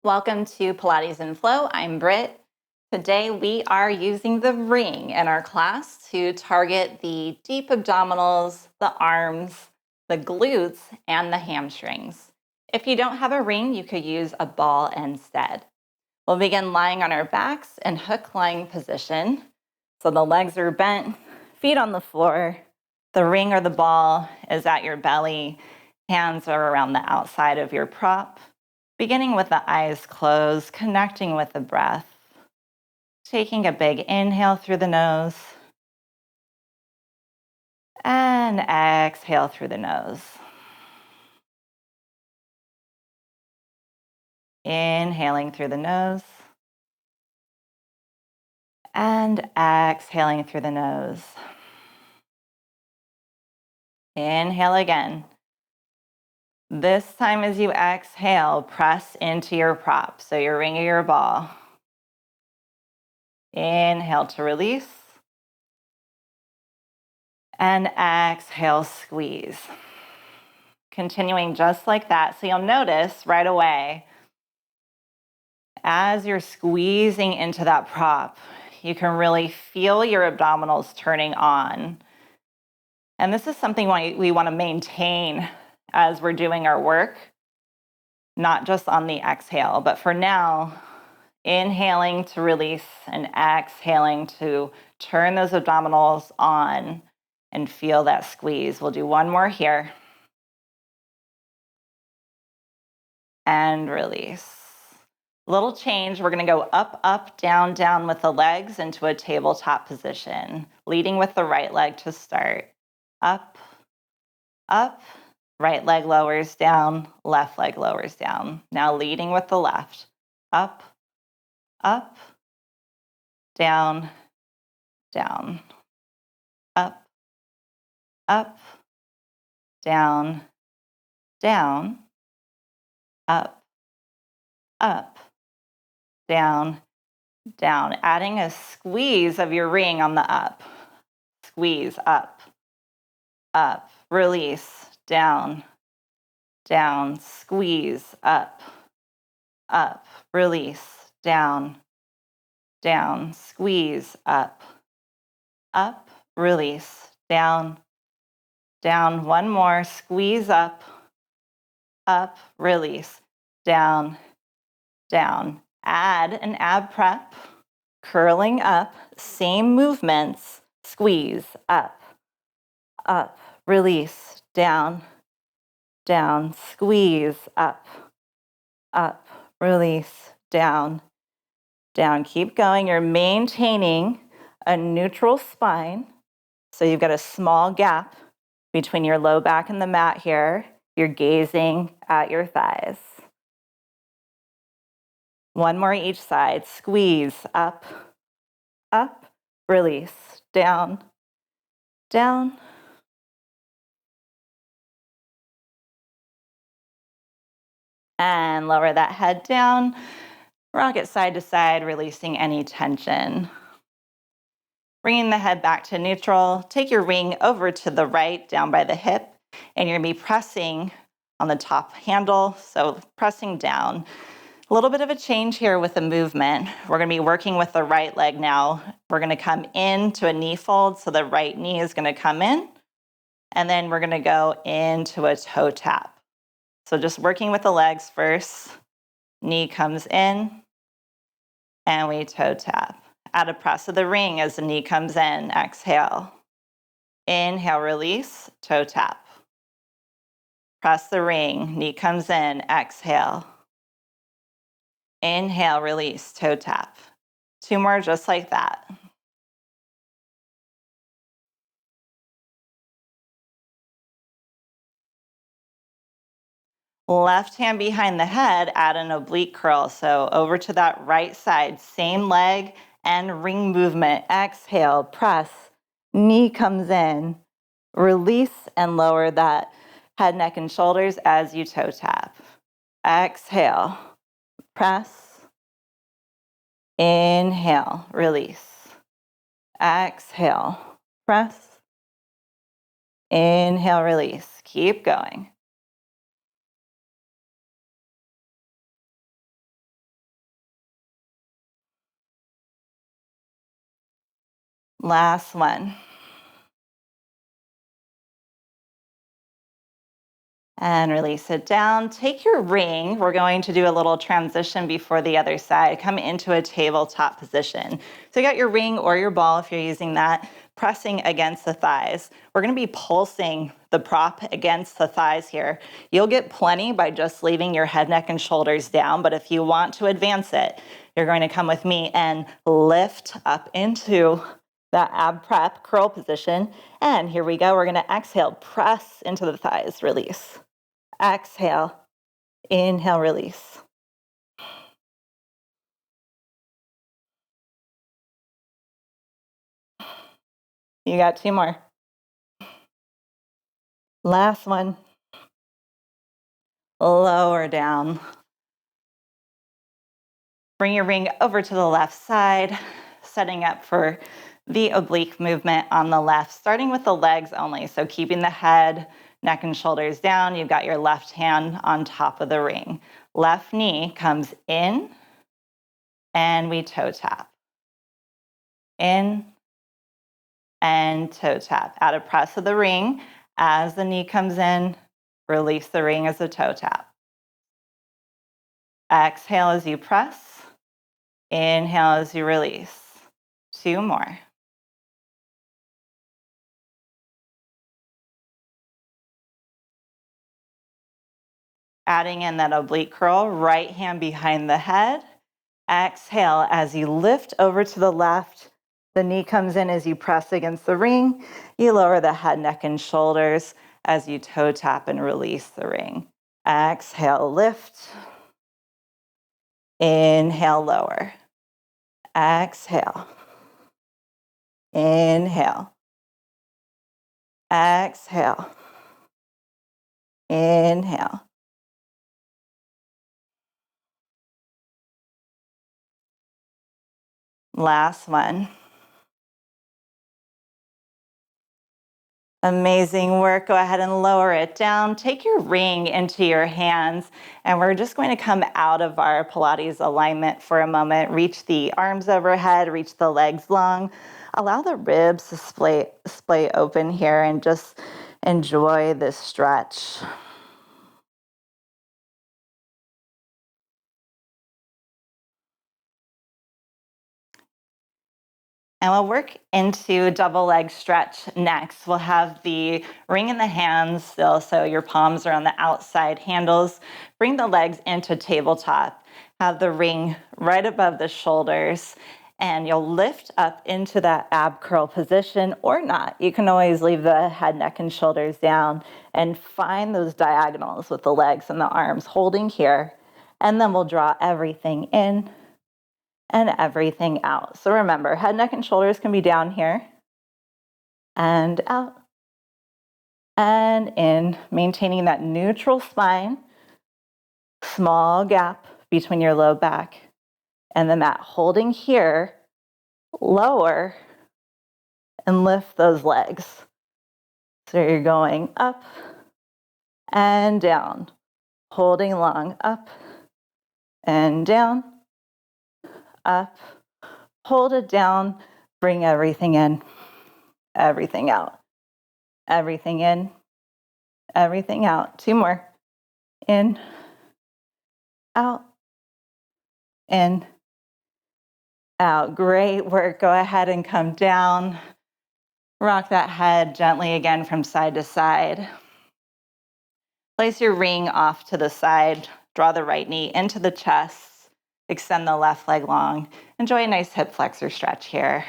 Welcome to Pilates and Flow. I'm Britt. Today we are using the ring in our class to target the deep abdominals, the arms, the glutes, and the hamstrings. If you don't have a ring, you could use a ball instead. We'll begin lying on our backs in hook lying position. So the legs are bent, feet on the floor. The ring or the ball is at your belly. Hands are around the outside of your prop. Beginning with the eyes closed, connecting with the breath. Taking a big inhale through the nose. And exhale through the nose. Inhaling through the nose. And exhaling through the nose. Inhale again. This time as you exhale, press into your prop, so your ring or your ball. Inhale to release. And exhale, squeeze. Continuing just like that. So you'll notice right away, as you're squeezing into that prop, you can really feel your abdominals turning on. And this is something we want to maintain as we're doing our work, not just on the exhale, but for now, inhaling to release and exhaling to turn those abdominals on and feel that squeeze. We'll do one more here. And release. Little change. We're going to go up, up, down, down with the legs into a tabletop position, leading with the right leg to start. Up, up, right leg lowers down, left leg lowers down. Now leading with the left. Up, up, down, down. Up, up, down, down. Up, up, down, down. Adding a squeeze of your ring on the up. Squeeze up, up, release, down, down, squeeze, up, release, down, down, squeeze, up, release, down, down. One more, squeeze up, release, down, down. Add an ab prep, curling up, same movements, squeeze, up, release, down, down, squeeze, up, release, down, down. Keep going. You're maintaining a neutral spine. So you've got a small gap between your low back and the mat here. You're gazing at your thighs. One more each side. Squeeze, up, release, down, down. And lower that head down. Rock it side to side, releasing any tension. Bringing the head back to neutral. Take your ring over to the right, down by the hip, and you're going to be pressing on the top handle, so pressing down. A little bit of a change here with the movement. We're going to be working with the right leg now. We're going to come into a knee fold, so the right knee is going to come in, and then we're going to go into a toe tap. So just working with the legs first. Knee comes in, and we toe tap. Add a press of the ring as the knee comes in. Exhale. Inhale, release, toe tap. Press the ring, knee comes in. Exhale. Inhale, release, toe tap. Two more just like that. Left hand behind the head, add an oblique curl. So over to that right side, same leg and ring movement. Exhale, press, knee comes in. Release and lower that head, neck, and shoulders as you toe tap. Exhale, press. Inhale, release. Exhale, press. Inhale, release. Keep going. Last one. And release it down. Take your ring. We're going to do a little transition before the other side. Come into a tabletop position. So you got your ring or your ball if you're using that, pressing against the thighs. We're going to be pulsing the prop against the thighs here. You'll get plenty by just leaving your head, neck, and shoulders down, but if you want to advance it, you're going to come with me and lift up into that ab prep curl position. And here we go. We're going to exhale, press into the thighs, release. Exhale, inhale, release. You got 2 more. Last one. Lower down. Bring your ring over to the left side, setting up for the oblique movement on the left, starting with the legs only. So keeping the head, neck, and shoulders down. You've got your left hand on top of the ring. Left knee comes in, and we toe tap. In and toe tap. Add a press of the ring. As the knee comes in, release the ring as a toe tap. Exhale as you press. Inhale as you release. 2 more. Adding in that oblique curl, right hand behind the head. Exhale as you lift over to the left. The knee comes in as you press against the ring. You lower the head, neck, and shoulders as you toe tap and release the ring. Exhale, lift. Inhale, lower. Exhale. Inhale. Exhale. Inhale. Last one. Amazing work. Go ahead and lower it down. Take your ring into your hands, and we're just going to come out of our Pilates alignment for a moment. Reach the arms overhead, reach the legs long. Allow the ribs to splay open here and just enjoy this stretch. And we'll work into double leg stretch next. We'll have the ring in the hands still, so your palms are on the outside handles. Bring the legs into tabletop. Have the ring right above the shoulders, and you'll lift up into that ab curl position or not. You can always leave the head, neck, and shoulders down and find those diagonals with the legs and the arms holding here. And then we'll draw everything in and everything out. So remember, head, neck, and shoulders can be down here and out and in, maintaining that neutral spine, small gap between your low back and the mat, holding here, lower, and lift those legs. So you're going up and down, holding long, up and down, up, hold it down, bring everything in, everything out, everything in, everything out. 2 more. In, out, in, out. Great work. Go ahead and come down. Rock that head gently again from side to side. Place your ring off to the side. Draw the right knee into the chest. Extend the left leg long. Enjoy a nice hip flexor stretch here.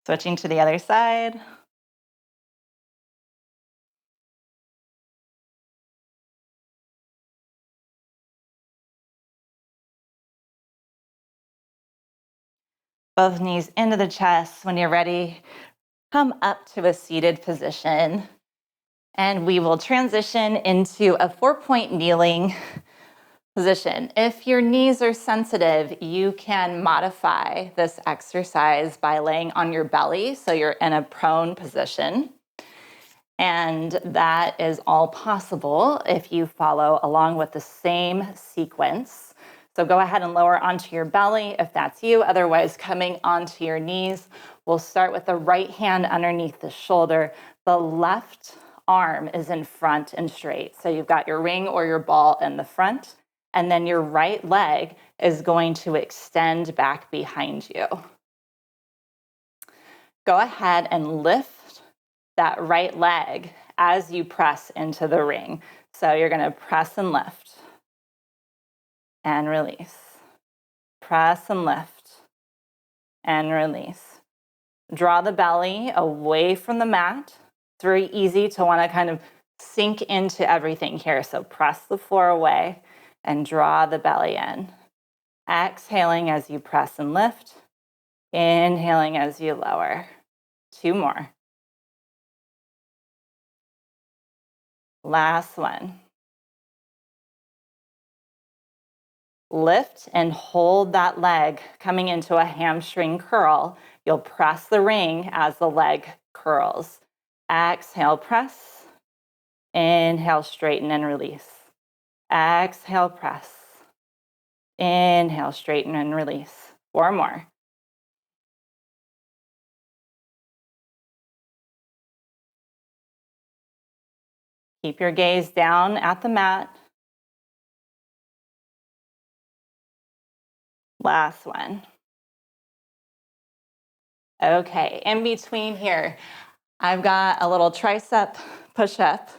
Switching to the other side. Both knees into the chest. When you're ready, come up to a seated position. And we will transition into a 4-point kneeling position. If your knees are sensitive, you can modify this exercise by laying on your belly, so you're in a prone position. And that is all possible if you follow along with the same sequence. So go ahead and lower onto your belly if that's you. Otherwise, coming onto your knees. We'll start with the right hand underneath the shoulder. The left arm is in front and straight. So you've got your ring or your ball in the front, and then your right leg is going to extend back behind you. Go ahead and lift that right leg as you press into the ring. So you're going to press and lift and release. Press and lift and release. Draw the belly away from the mat. It's very easy to want to kind of sink into everything here. So press the floor away and draw the belly in. Exhaling as you press and lift. Inhaling as you lower. 2 more. Last one. Lift and hold that leg coming into a hamstring curl. You'll press the ring as the leg curls. Exhale, press. Inhale, straighten and release. Exhale, press. Inhale, straighten and release. 4 more. Keep your gaze down at the mat. Last one. Okay, in between here, I've got a little tricep push-up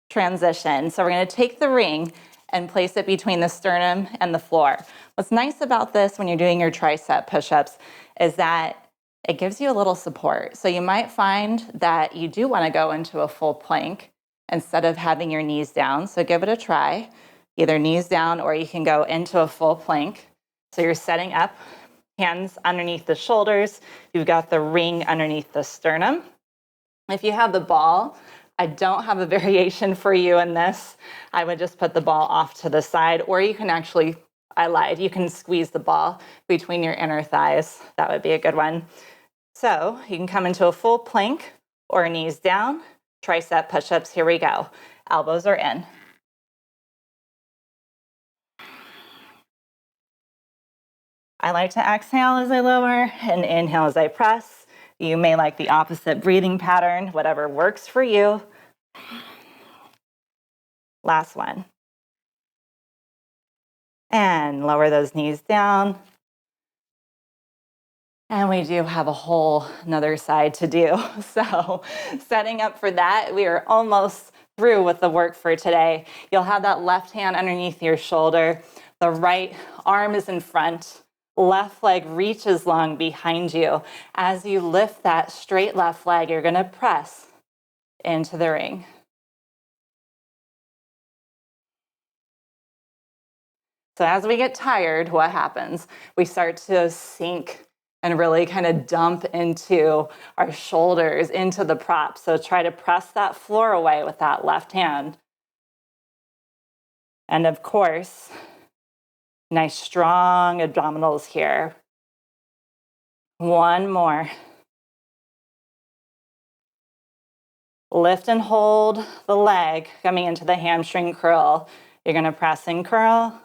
transition. So we're going to take the ring and place it between the sternum and the floor. What's nice about this when you're doing your tricep push-ups is that it gives you a little support. So you might find that you do want to go into a full plank instead of having your knees down. So give it a try, either knees down or you can go into a full plank. So you're setting up, hands underneath the shoulders. You've got the ring underneath the sternum. If you have the ball, I don't have a variation for you in this. I would just put the ball off to the side, or you can actually, I lied, you can squeeze the ball between your inner thighs. That would be a good one. So you can come into a full plank or knees down, tricep push-ups. Here we go. Elbows are in. I like to exhale as I lower and inhale as I press. You may like the opposite breathing pattern, whatever works for you. Last one. And lower those knees down. And we do have a whole another side to do. So setting up for that, we are almost through with the work for today. You'll have that left hand underneath your shoulder. The right arm is in front. Left leg reaches long behind you. As you lift that straight left leg, you're going to press into the ring. So as we get tired, what happens? We start to sink and really kind of dump into our shoulders, into the prop. So try to press that floor away with that left hand. And of course, nice strong abdominals here. 1 more. Lift and hold the leg coming into the hamstring curl. You're going to press and curl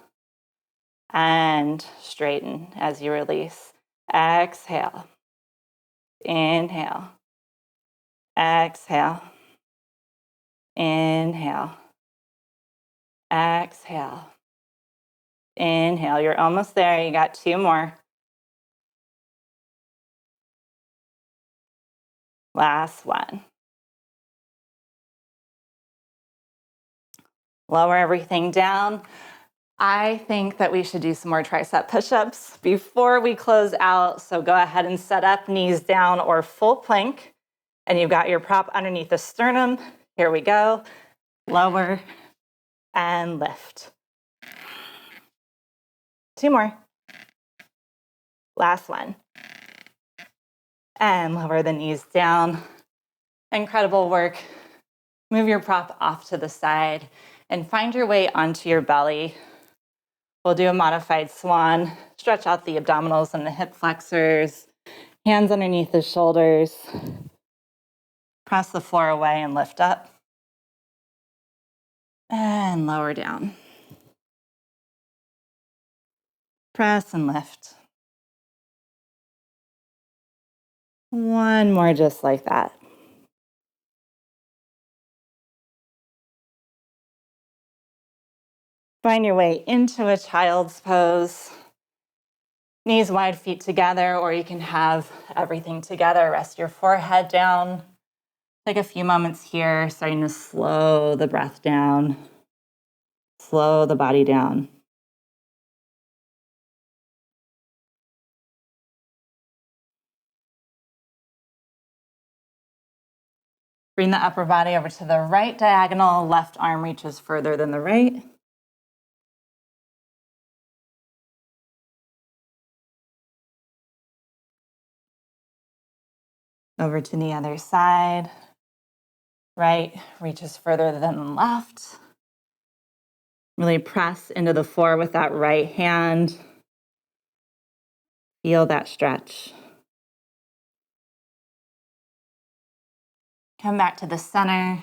and straighten as you release. Exhale. Inhale. Exhale. Inhale. Exhale. Inhale. You're almost there. You got 2 more. Last one. Lower everything down. I think that we should do some more tricep push-ups before we close out. So go ahead and set up, knees down or full plank. And you've got your prop underneath the sternum. Here we go. Lower and lift. 2 more. Last one. And lower the knees down. Incredible work. Move your prop off to the side and find your way onto your belly. We'll do a modified swan. Stretch out the abdominals and the hip flexors. Hands underneath the shoulders. Press the floor away and lift up. And lower down. Press and lift. One more just like that. Find your way into a child's pose. Knees wide, feet together, or you can have everything together. Rest your forehead down. Take a few moments here, starting to slow the breath down, slow the body down. Bring the upper body over to the right diagonal. Left arm reaches further than the right. Over to the other side. Right reaches further than left. Really press into the floor with that right hand. Feel that stretch. Come back to the center.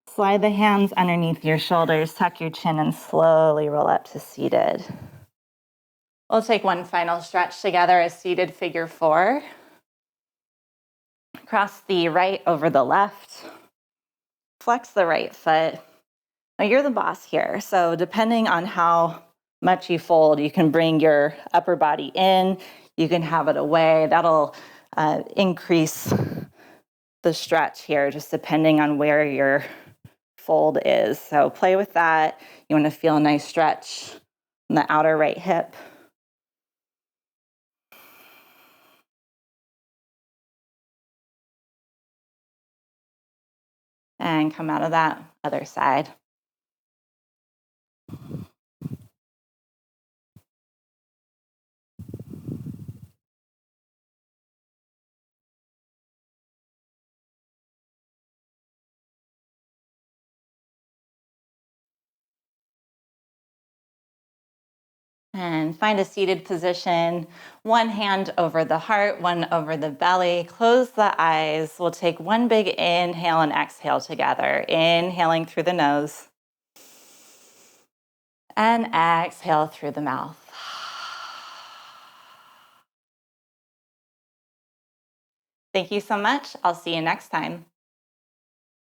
Slide the hands underneath your shoulders, tuck your chin, and slowly roll up to seated. We'll take one final stretch together as seated figure 4. Cross the right over the left. Flex the right foot. Now you're the boss here, so depending on how much you fold, you can bring your upper body in, you can have it away. That'll increase the stretch here, just depending on where your fold is. So play with that. You want to feel a nice stretch in the outer right hip. And come out of that other side. And find a seated position. One hand over the heart, one over the belly. Close the eyes. We'll take one big inhale and exhale together. Inhaling through the nose. And exhale through the mouth. Thank you so much. I'll see you next time.